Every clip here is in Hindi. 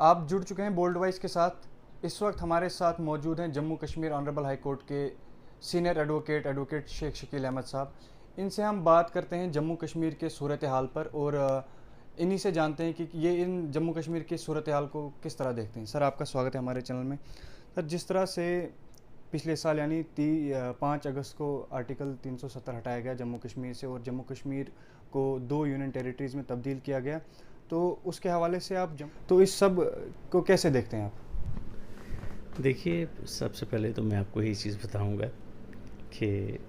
आप जुड़ चुके हैं बोल्ड वॉइस के साथ। इस वक्त हमारे साथ मौजूद हैं Jammu Kashmir honourable high court के सीनियर एडवोकेट शेख शकील अहमद साहब। इनसे हम बात करते हैं जम्मू कश्मीर के सूरत हाल पर और इन्हीं से जानते हैं कि ये इन जम्मू कश्मीर की सूरत हाल को किस तरह देखते हैं। सर, आपका स्वागत है हमारे चैनल में। सर, जिस तरह से पिछले साल यानी 5 अगस्त को आर्टिकल 370 हटाया गया जम्मू कश्मीर से और जम्मू कश्मीर को 2 यूनियन टेरिटरीज़ में तब्दील किया गया, तो उसके हवाले से आप तो इस सब को कैसे देखते हैं आप? देखिए, सबसे पहले तो मैं आपको यही चीज़ बताऊंगा कि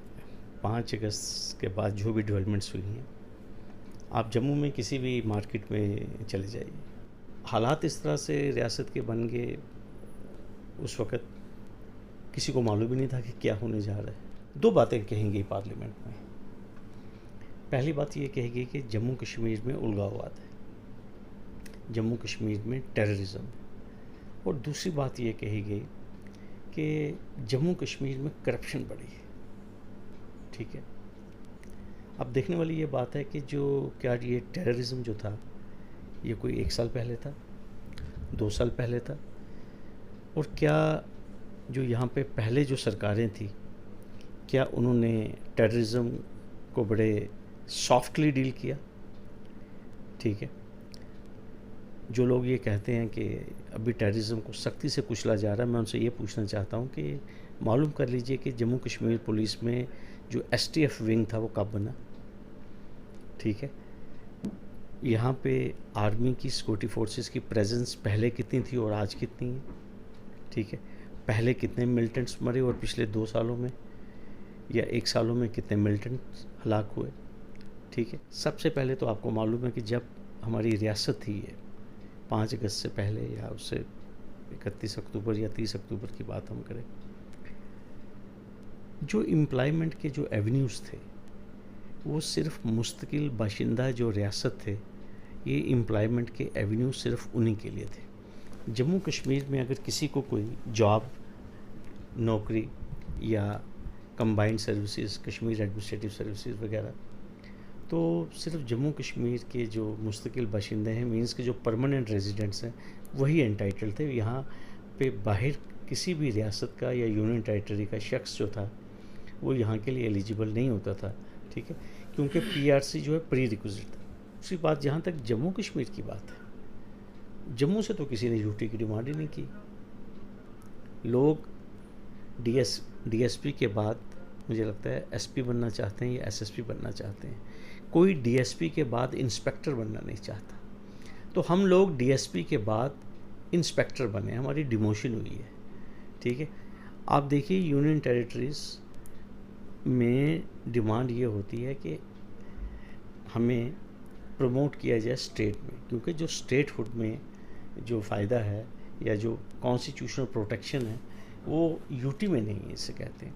5 अगस्त के बाद जो भी डेवलपमेंट्स हुई हैं, आप जम्मू में किसी भी मार्केट में चले जाइए, हालात इस तरह से रियासत के बन गए। उस वक़्त किसी को मालूम ही नहीं था कि क्या होने जा रहा है। 2 बातें कहेंगी पार्लियामेंट में। पहली बात ये कहेगी कि जम्मू कश्मीर में उलगाववाद है, जम्मू कश्मीर में टेररिज्म है, और दूसरी बात ये कही गई कि जम्मू कश्मीर में करप्शन बढ़ी है। ठीक है, अब देखने वाली ये बात है कि जो क्या ये टेररिज्म जो था, ये कोई 1 साल पहले था, 2 साल पहले था, और क्या जो यहाँ पे पहले जो सरकारें थी, क्या उन्होंने टेररिज्म को बड़े सॉफ्टली डील किया? ठीक है, जो लोग ये कहते हैं कि अभी टेररिज्म को सख्ती से कुचला जा रहा है, मैं उनसे ये पूछना चाहता हूँ कि मालूम कर लीजिए कि जम्मू कश्मीर पुलिस में जो STF विंग था वो कब बना? ठीक है, यहाँ पे आर्मी की सिक्योरिटी फोर्सेस की प्रेजेंस पहले कितनी थी और आज कितनी है? ठीक है, पहले कितने मिलिटेंट्स मरे और पिछले 2 सालों में या 1 सालों में कितने मिलिटेंट्स हलाक हुए? ठीक है, सबसे पहले तो आपको मालूम है कि जब हमारी रियासत थी ये 5 अगस्त से पहले या उससे 31 अक्टूबर या 30 अक्टूबर की बात हम करें, जो एम्प्लॉयमेंट के जो एवेन्यूज़ थे वो सिर्फ मुस्तकिल बाशिंदा जो रियासत थे, ये एम्प्लॉयमेंट के एवेन्यू सिर्फ उन्हीं के लिए थे। जम्मू कश्मीर में अगर किसी को कोई जॉब, नौकरी या combined services, Kashmir administrative services वगैरह, तो सिर्फ जम्मू कश्मीर के जो मुस्तकिल बाशिंदे हैं, मीन्स के जो परमानेंट रेजिडेंट्स हैं, वही एंटाइटल थे। यहाँ पे बाहर किसी भी रियासत का या यूनियन टेरिटरी का शख्स जो था वो यहाँ के लिए एलिजिबल नहीं होता था। ठीक है, क्योंकि PRC जो है प्री रिक्विजिट था। दूसरी बात, जहाँ तक जम्मू कश्मीर की बात है, जम्मू से तो किसी ने यूटी की डिमांड ही नहीं की। लोग DSP के बाद मुझे लगता है SP बनना चाहते हैं या SSP बनना चाहते हैं। कोई DSP के बाद इंस्पेक्टर बनना नहीं चाहता। तो हम लोग DSP के बाद इंस्पेक्टर बने, हमारी डिमोशन हुई है। ठीक है, आप देखिए यूनियन टेरिटरीज़ में डिमांड ये होती है कि हमें प्रमोट किया जाए स्टेट में, क्योंकि जो स्टेटहुड में जो फ़ायदा है या जो कॉन्स्टिट्यूशनल प्रोटेक्शन है वो यूटी में नहीं है, इसे कहते हैं।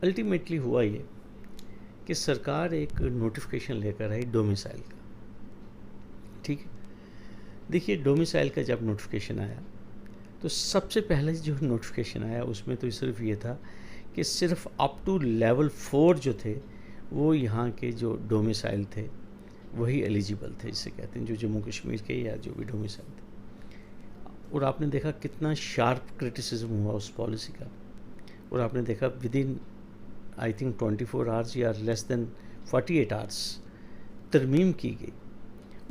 अल्टीमेटली हुआ ये कि सरकार एक नोटिफिकेशन लेकर आई डोमिसाइल का। ठीक है, देखिए डोमिसाइल का जब नोटिफिकेशन आया तो सबसे पहले जो नोटिफिकेशन आया उसमें तो सिर्फ ये था कि सिर्फ अप टू लेवल 4 जो थे वो यहाँ के जो डोमिसाइल थे वही एलिजिबल थे, जिसे कहते हैं जो जम्मू कश्मीर के या जो भी डोमिसाइल थे। और आपने देखा कितना शार्प क्रिटिसिज्म हुआ उस पॉलिसी का, और आपने देखा with in I think 24 hours या लेस देन 48 आवर्स तरमीम की गई।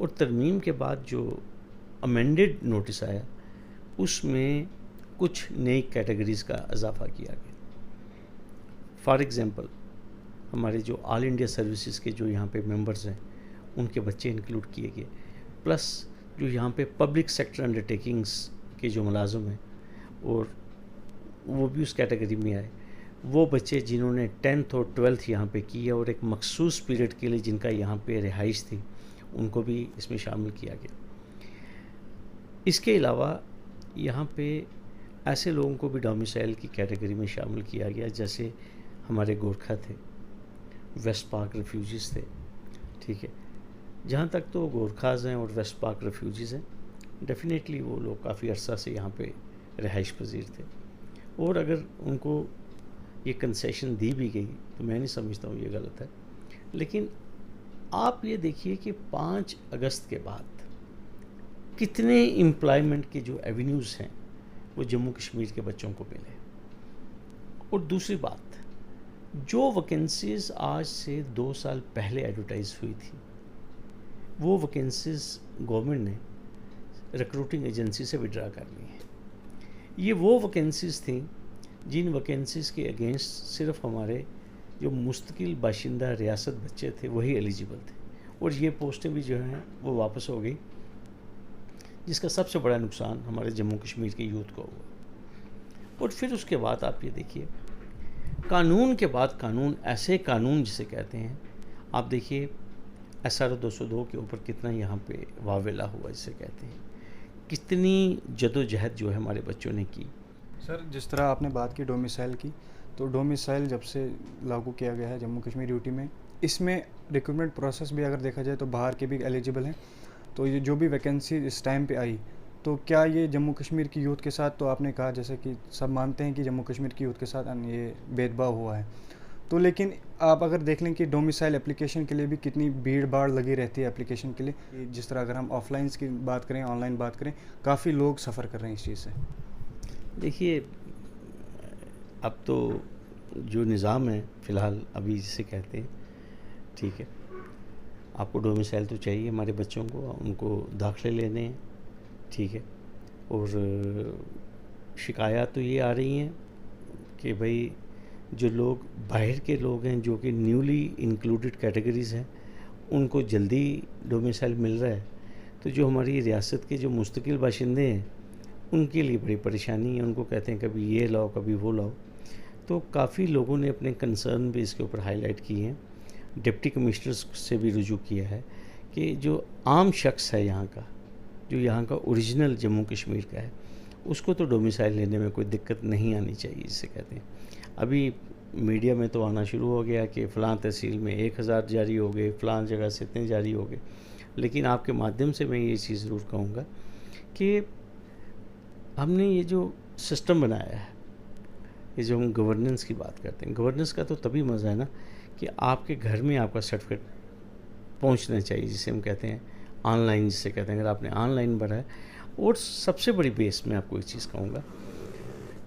और तरमीम के बाद जो अमेंडेड नोटिस आया उसमें कुछ नई कैटेगरीज़ का इजाफा किया गया। फॉर एग्ज़ाम्पल, हमारे जो ऑल इंडिया सर्विसेज के जो यहाँ पे मेंबर्स हैं उनके बच्चे इंक्लूड किए गए, प्लस जो यहाँ पे पब्लिक सेक्टर अंडरटेकिंग्स के जो मुलाजिम हैं और वो भी उस कैटेगरी में आए। वो बच्चे जिन्होंने 10th और 12th यहाँ पे की है और एक मखसूस पीरियड के लिए जिनका यहाँ पे रिहाइश थी, उनको भी इसमें शामिल किया गया। इसके अलावा यहाँ पे ऐसे लोगों को भी डोमिसाइल की कैटेगरी में शामिल किया गया, जैसे हमारे गोरखा थे, वेस्ट पाक रेफ्यूजीज़ थे। ठीक है, जहाँ तक तो गोरखाज हैं और वेस्ट पाक रेफ्यूजीज़ हैं, डेफिनेटली वो लोग काफ़ी अरसा से यहाँ पे रिहाइश पजीर थे, और अगर उनको ये कंसेशन दी भी गई तो मैं नहीं समझता हूँ ये गलत है। लेकिन आप ये देखिए कि 5 अगस्त के बाद कितने एम्प्लॉयमेंट के जो एवेन्यूज़ हैं वो जम्मू कश्मीर के बच्चों को मिले। और दूसरी बात, जो वैकेंसीज़ आज से 2 साल पहले एडवर्टाइज हुई थी, वो वैकेंसीज़ गवर्नमेंट ने रिक्रूटिंग एजेंसी से विड्रा कर ली हैं। ये वो वैकेंसीज़ थी जिन वैकेंसीज़ के अगेंस्ट सिर्फ हमारे जो मुस्तकिल बाशिंदा रियासत बच्चे थे वही एलिजिबल थे, और ये पोस्टें भी जो हैं वो वापस हो गई, जिसका सबसे बड़ा नुकसान हमारे जम्मू कश्मीर के यूथ को हुआ। और फिर उसके बाद आप ये देखिए, कानून के बाद कानून, ऐसे कानून जिसे कहते हैं, आप देखिए SRO 202 के ऊपर कितना यहाँ पे वावेला हुआ जिसे कहते हैं, कितनी जदोजहद जो है हमारे बच्चों ने की। सर, जिस तरह आपने बात की डोमिसाइल की, तो डोमिसाइल जब से लागू किया गया है जम्मू कश्मीर यूटी में, इसमें रिक्रूटमेंट प्रोसेस भी अगर देखा जाए तो बाहर के भी एलिजिबल हैं। तो ये जो भी वैकेंसी इस टाइम पे आई, तो क्या ये जम्मू कश्मीर की यूथ के साथ, तो आपने कहा जैसे कि सब मानते हैं कि जम्मू कश्मीर की यूथ के साथ ये भेदभाव हुआ है, तो लेकिन आप अगर देख लें कि डोमिसाइल एप्लीकेशन के लिए भी कितनी भीड़ भाड़ लगी रहती है एप्लीकेशन के लिए। जिस तरह अगर हम ऑफलाइन की बात करें, ऑनलाइन बात करें, काफ़ी लोग सफ़र कर रहे हैं इस चीज़ से। देखिए, अब तो जो निज़ाम है फ़िलहाल अभी जिसे कहते हैं, ठीक है, आपको डोमिसाइल तो चाहिए हमारे बच्चों को, उनको दाखिले लेने हैं, ठीक है। और शिकायत तो ये आ रही हैं कि भाई जो लोग बाहर के लोग हैं, जो कि न्यूली इंक्लूडेड कैटेगरीज़ हैं, उनको जल्दी डोमिसाइल मिल रहा है, तो जो हमारी रियासत के जो मुस्तकिल बाशिंदे हैं उनके लिए बड़ी परेशानी है। उनको कहते हैं कभी ये लाओ कभी वो लाओ। तो काफ़ी लोगों ने अपने कंसर्न भी इसके ऊपर हाईलाइट किए हैं, डिप्टी कमिश्नर्स से भी रुजू किया है कि जो आम शख्स है यहाँ का, जो यहाँ का ओरिजिनल जम्मू कश्मीर का है, उसको तो डोमिसाइल लेने में कोई दिक्कत नहीं आनी चाहिए जिसे कहते हैं। अभी मीडिया में तो आना शुरू हो गया कि फ़लाँ तहसील में 1000 जारी हो गए, फ़लाँ जगह से इतने जारी हो गए। लेकिन आपके माध्यम से मैं ये चीज़ ज़रूर कहूँगा कि हमने ये जो सिस्टम बनाया है, ये जो हम गवर्नेंस की बात करते हैं, गवर्नेंस का तो तभी मज़ा है ना कि आपके घर में आपका सर्टिफिकेट पहुंचना चाहिए, जिसे हम कहते हैं ऑनलाइन, जिसे कहते हैं अगर आपने ऑनलाइन भरा है। और सबसे बड़ी बेस में आपको एक चीज़ कहूँगा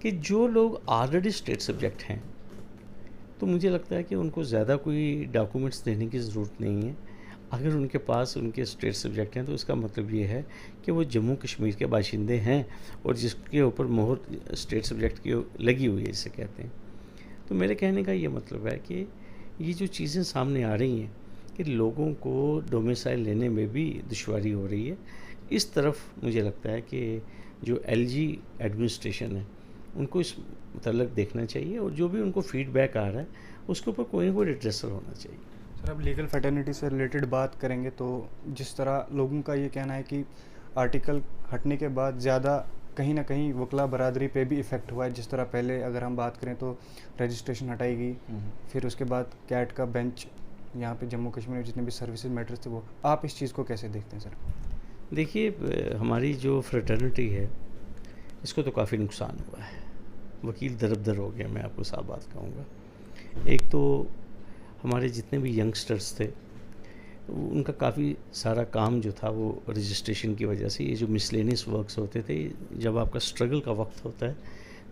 कि जो लोग ऑलरेडी स्टेट सब्जेक्ट हैं, तो मुझे लगता है कि उनको ज़्यादा कोई डॉक्यूमेंट्स देने की ज़रूरत नहीं है। अगर उनके पास उनके स्टेट सब्जेक्ट हैं तो इसका मतलब ये है कि वो जम्मू कश्मीर के बाशिंदे हैं और जिसके ऊपर मोहर स्टेट सब्जेक्ट की लगी हुई है जिसे कहते हैं। तो मेरे कहने का ये मतलब है कि ये जो चीज़ें सामने आ रही हैं कि लोगों को डोमिसाइल लेने में भी दुश्वारी हो रही है, इस तरफ मुझे लगता है कि जो LG एडमिनिस्ट्रेशन है उनको इस मतलब देखना चाहिए, और जो भी उनको फीडबैक आ रहा है उसके ऊपर कोई ना कोई रिड्रेसल होना चाहिए। सर, अब लीगल फैटर्निटी से रिलेटेड बात करेंगे तो जिस तरह लोगों का ये कहना है कि आर्टिकल हटने के बाद ज़्यादा कहीं ना कहीं वकला बरादरी पे भी इफ़ेक्ट हुआ है। जिस तरह पहले अगर हम बात करें तो रजिस्ट्रेशन हटाई गई, फिर उसके बाद कैट का बेंच यहाँ पे जम्मू कश्मीर में जितने भी सर्विसेज मैटर्स थे वो, आप इस चीज़ को कैसे देखते हैं सर? देखिए, हमारी जो फ्रेटर्निटी है इसको तो काफ़ी नुकसान हुआ है, वकील दरबदर हो गया, मैं आपको साफ बात कहूँगा। एक तो हमारे जितने भी यंगस्टर्स थे उनका काफ़ी सारा काम जो था वो रजिस्ट्रेशन की वजह से, ये जो मिसलेनियस वर्क्स होते थे, जब आपका स्ट्रगल का वक्त होता है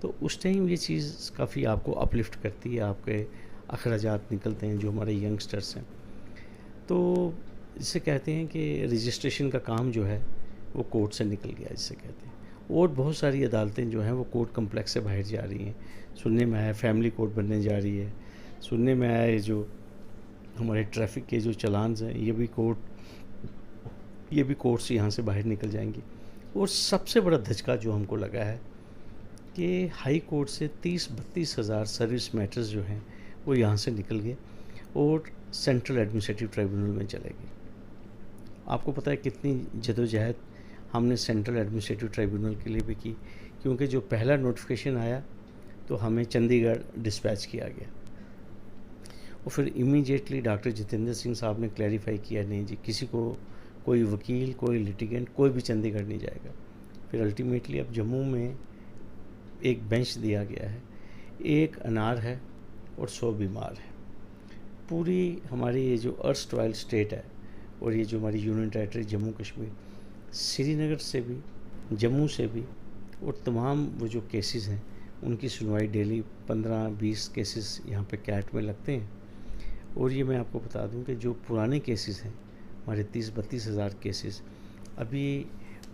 तो उस टाइम ये चीज़ काफ़ी आपको अपलिफ्ट करती है, आपके अखराजात निकलते हैं जो हमारे यंगस्टर्स हैं। तो जिसे कहते हैं कि रजिस्ट्रेशन का काम जो है वो कोर्ट से निकल गया जिसे कहते हैं, और बहुत सारी अदालतें जो हैं वो कोर्ट कम्प्लेक्स से बाहर जा रही हैं। सुनने में आया फैमिली कोर्ट बनने जा रही है, सुनने में आया जो हमारे ट्रैफिक के जो चलान हैं ये भी कोर्ट से यहाँ से बाहर निकल जाएंगी। और सबसे बड़ा धचका जो हमको लगा है कि हाई कोर्ट से 30-32 हज़ार सर्विस मैटर्स जो हैं वो यहाँ से निकल गए और सेंट्रल एडमिनिस्ट्रेटिव ट्राइब्यूनल में चले गए। आपको पता है कितनी जदोजहद हमने सेंट्रल एडमिनिस्ट्रेटिव ट्राइब्यूनल के लिए भी की, क्योंकि जो पहला नोटिफिकेशन आया तो हमें चंडीगढ़ डिस्पैच किया गया, और फिर इमीडिएटली डॉक्टर जितेंद्र सिंह साहब ने क्लैरिफाई किया, नहीं जी, किसी को कोई वकील, कोई लिटिगेंट, कोई भी चंडीगढ़ नहीं जाएगा। फिर अल्टीमेटली अब जम्मू में एक बेंच दिया गया है, एक अनार है और 100 बीमार है। पूरी हमारी ये जो अर्स्ट रॉयल स्टेट है और ये जो हमारी यूनियन टेरिटरी जम्मू कश्मीर, श्रीनगर से भी, जम्मू से भी, और तमाम वो जो केसेस हैं उनकी सुनवाई डेली 15-20 केसेस यहाँ पे कैट में लगते हैं। और ये मैं आपको बता दूं कि जो पुराने केसेस हैं हमारे 30-32 हज़ार केसेस, अभी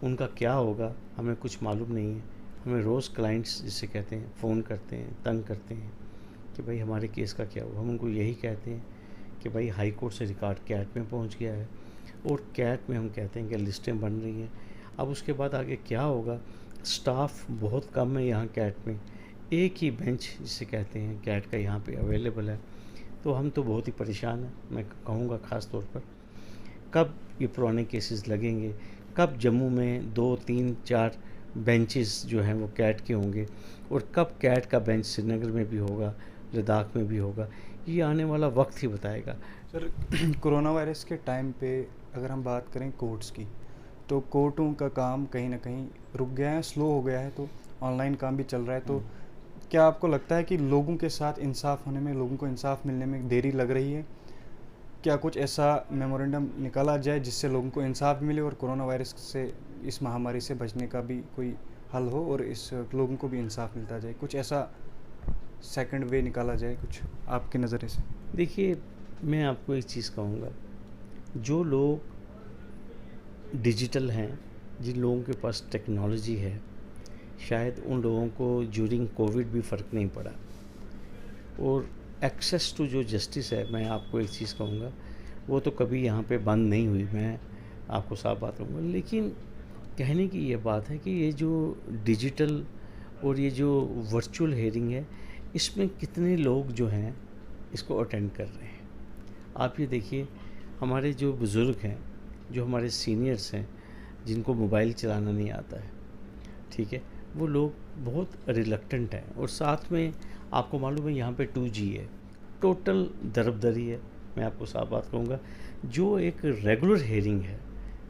उनका क्या होगा हमें कुछ मालूम नहीं है। हमें रोज़ क्लाइंट्स जिसे कहते हैं फ़ोन करते हैं, तंग करते हैं कि भाई हमारे केस का क्या हुआ। हम उनको यही कहते हैं कि भाई हाई कोर्ट से रिकॉर्ड कैट में पहुंच गया है, और कैट में हम कहते हैं कि लिस्टें बन रही हैं। अब उसके बाद आगे क्या होगा, स्टाफ बहुत कम है यहाँ कैट में, एक ही बेंच जिसे कहते हैं कैट का यहाँ पे अवेलेबल है। तो हम तो बहुत ही परेशान हैं, मैं कहूँगा ख़ास तौर पर कब ये पुराने केसेस लगेंगे, कब जम्मू में 2-3-4 बेंचेस जो हैं वो कैट के होंगे, और कब कैट का बेंच श्रीनगर में भी होगा, लद्दाख में भी होगा, ये आने वाला वक्त ही बताएगा। सर, कोरोना वायरस के टाइम पे अगर हम बात करें कोर्ट्स की, तो कोर्टों का काम कहीं ना कहीं रुक गया है, स्लो हो गया है, तो ऑनलाइन काम भी चल रहा है। तो क्या आपको लगता है कि लोगों के साथ इंसाफ होने में, लोगों को इंसाफ मिलने में देरी लग रही है? क्या कुछ ऐसा मेमोरेंडम निकाला जाए जिससे लोगों को इंसाफ मिले और कोरोना वायरस से, इस महामारी से बचने का भी कोई हल हो और इस लोगों को भी इंसाफ मिलता जाए? कुछ ऐसा सेकंड वे निकाला जाए कुछ आपके नज़रिए से? देखिए, मैं आपको एक चीज़ कहूँगा, जो लोग डिजिटल हैं, जिन लोगों के पास टेक्नोलॉजी है, शायद उन लोगों को ड्यूरिंग कोविड भी फ़र्क नहीं पड़ा। और एक्सेस टू जो जस्टिस है, मैं आपको एक चीज़ कहूँगा, वो तो कभी यहाँ पे बंद नहीं हुई, मैं आपको साफ बात कहूँगा। लेकिन कहने की ये बात है कि ये जो डिजिटल और ये जो वर्चुअल हेयरिंग है, इसमें कितने लोग जो हैं इसको अटेंड कर रहे हैं। आप ये देखिए, हमारे जो बुज़ुर्ग हैं, जो हमारे सीनियर्स हैं, जिनको मोबाइल चलाना नहीं आता है, ठीक है, वो लोग बहुत रिलक्टेंट हैं। और साथ में आपको मालूम है यहाँ पे 2G है, टोटल दरबदरी है। मैं आपको साफ बात कहूँगा, जो एक रेगुलर हेयरिंग है,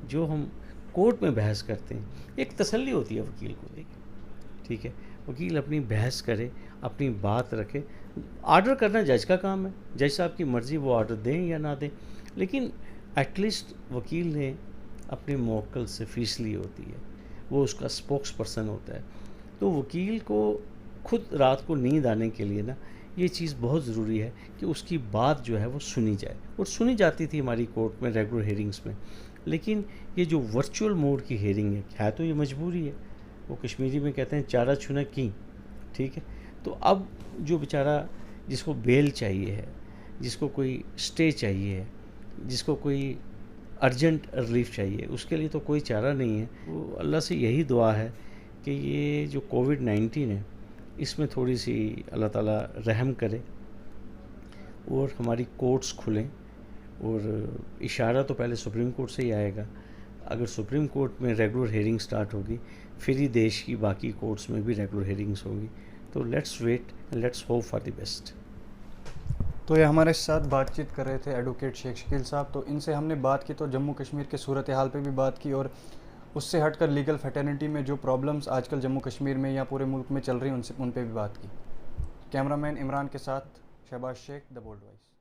जो हम कोर्ट में बहस करते हैं, एक तसल्ली होती है वकील को, देखिए, ठीक है, वकील अपनी बहस करे, अपनी बात रखे। आर्डर करना जज का काम है, जज साहब की मर्ज़ी, वो आर्डर दें या ना दें, लेकिन एटलीस्ट वकील ने अपने मौक्कल से फ़ीस ली होती है, वो उसका स्पोक्स पर्सन होता है। तो वकील को खुद रात को नींद आने के लिए ना, ये चीज़ बहुत ज़रूरी है कि उसकी बात जो है वो सुनी जाए, और सुनी जाती थी हमारी कोर्ट में रेगुलर हेयरिंग्स में। लेकिन ये जो वर्चुअल मोड की हेयरिंग है तो ये मजबूरी है, वो कश्मीरी में कहते हैं चारा छुना की, ठीक है। तो अब जो बेचारा, जिसको बेल चाहिए है, जिसको कोई स्टे चाहिए है, जिसको कोई अर्जेंट रिलीफ चाहिए, उसके लिए तो कोई चारा नहीं है। वो अल्लाह से यही दुआ है कि ये जो कोविड-19 है, इसमें थोड़ी सी अल्लाह ताला रहम करे और हमारी कोर्ट्स खुलें। और इशारा तो पहले सुप्रीम कोर्ट से ही आएगा। अगर सुप्रीम कोर्ट में रेगुलर हेयरिंग स्टार्ट होगी, फिर ही देश की बाकी कोर्ट्स में भी रेगुलर हेयरिंग्स होगी। तो let's wait and let's hope for the best. तो ये हमारे साथ बातचीत कर रहे थे एडवोकेट शेख शकील साहब। तो इनसे हमने बात की तो जम्मू कश्मीर के सूरत हाल पे भी बात की, और उससे हटकर लीगल फैटर्निटी में जो प्रॉब्लम्स आजकल जम्मू कश्मीर में या पूरे मुल्क में चल रही हैं उन पे भी बात की। कैमरामैन इमरान के साथ Shahbaz Sheikh, the bold voice.